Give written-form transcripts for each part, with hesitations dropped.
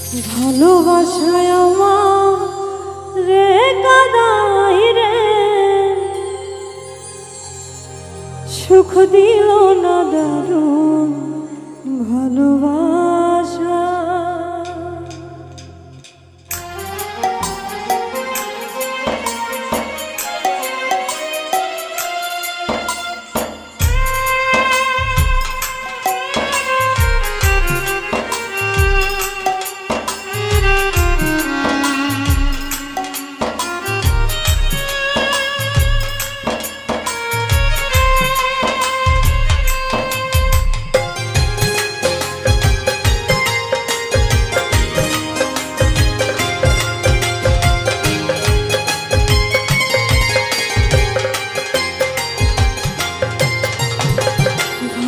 ভালোবাসায় আমার রে কাদাই রে, সুখ দিল না দারুণ ভালোবাসা।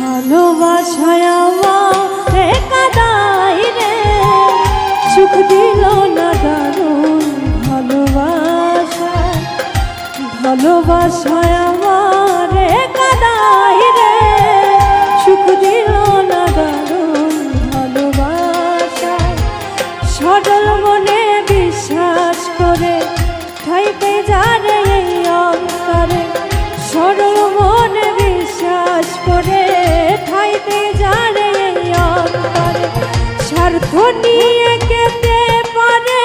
ভালোবাসায় আমারে কাদাই রে, সুখ দিল না দারুণ ভালোবাসা। ভালোবাসায় আমারে কাদাই রে, সুখ দিল না দারুণ ভালোবাসা। সরল মনে বিশ্বাস করে ঠাইতে যারে এই অন্তরে, সরল মনে বিশ্বাস করে ঠাইতে যারে এই অন্তরে, স্বার্থ নিয়ে কেটে পারে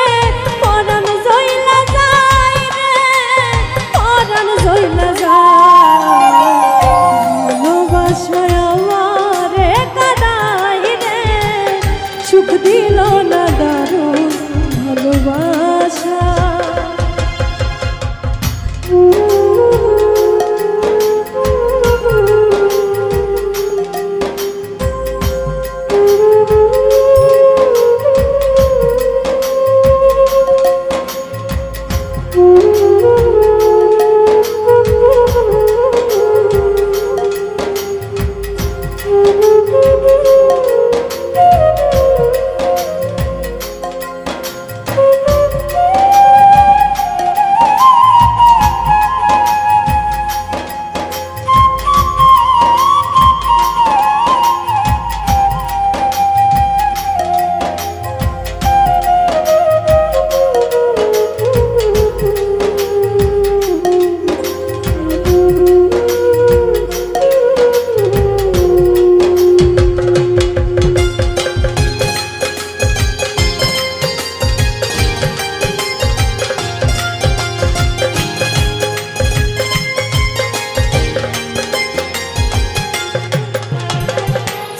পরাণ জইলা যায় রে, পরাণ জইলা যায়। ভালোবাসায় আমারে কাদাই রে, সুখ দিল না দারুণ ভালোবাসা।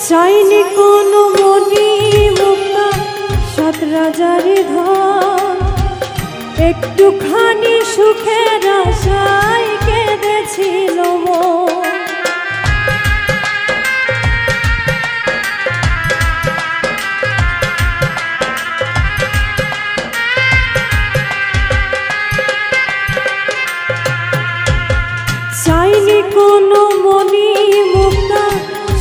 চাইনি কোনো মনি মুক্তা সাত রাজার ধন, একটুখানি সুখের আশায় কেঁদেছিল মন। চাইনি কোনো মনি মুক্তা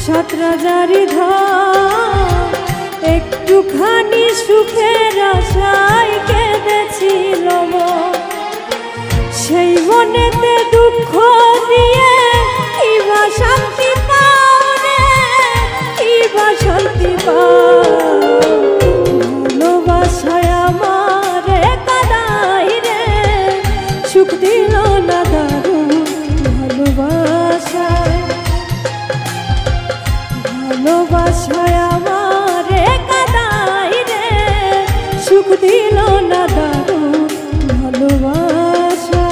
সাত রাজার ধন, একটুখানি সুখের আশায় কেঁদেছিল মন। সেই মনেতে দুঃখ দিয়ে কিবা শান্তি পাও রে, কিবা শান্তি পাও। ভালোবাসায় আমারে কাদাই রে, সুখ দিল না দারুণ ভালোবাসা। ভালোবাসায় আমারে কাদাই রে, সুখ দিল না দারুণ ভালোবাসা।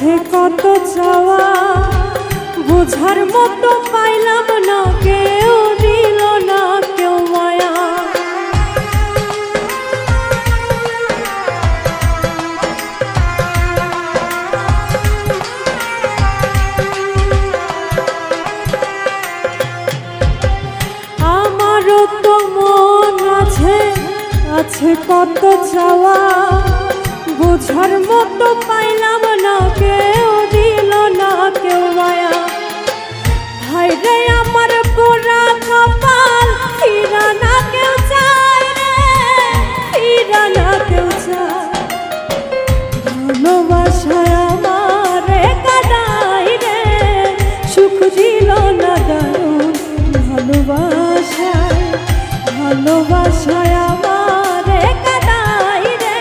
আছে কত চাওয়া বোঝার মতো পাইলাম না, কেউ দিল না কেউ মায়া। আমারও তো মন আছে, আছে কত চাওয়া বোঝার মতো পাইলাম না, কেউ দিল না কেউ মায়া। হায় রে আমার পোড়া কপাল, ফিরা না কেউ চায় রে, ফিরা না কেউ চায়। ভালোবাসায় আমারে কাদাই রে, সুখ দিল না দারুণ ভালোবাসায়। ভালোবাসায় আমারে কাদাই রে,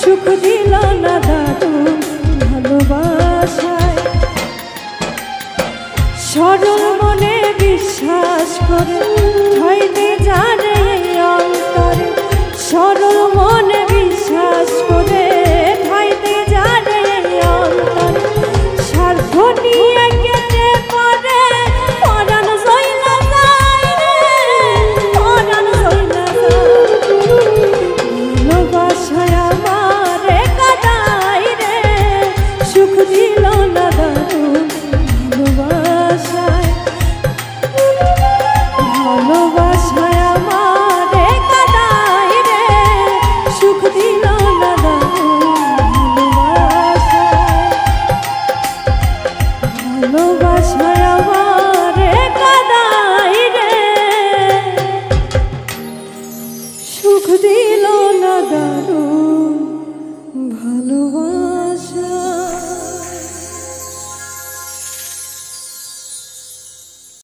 সুখ দিল না দারুণ ভালোবাসায়। সরল মনে বিশ্বাস করে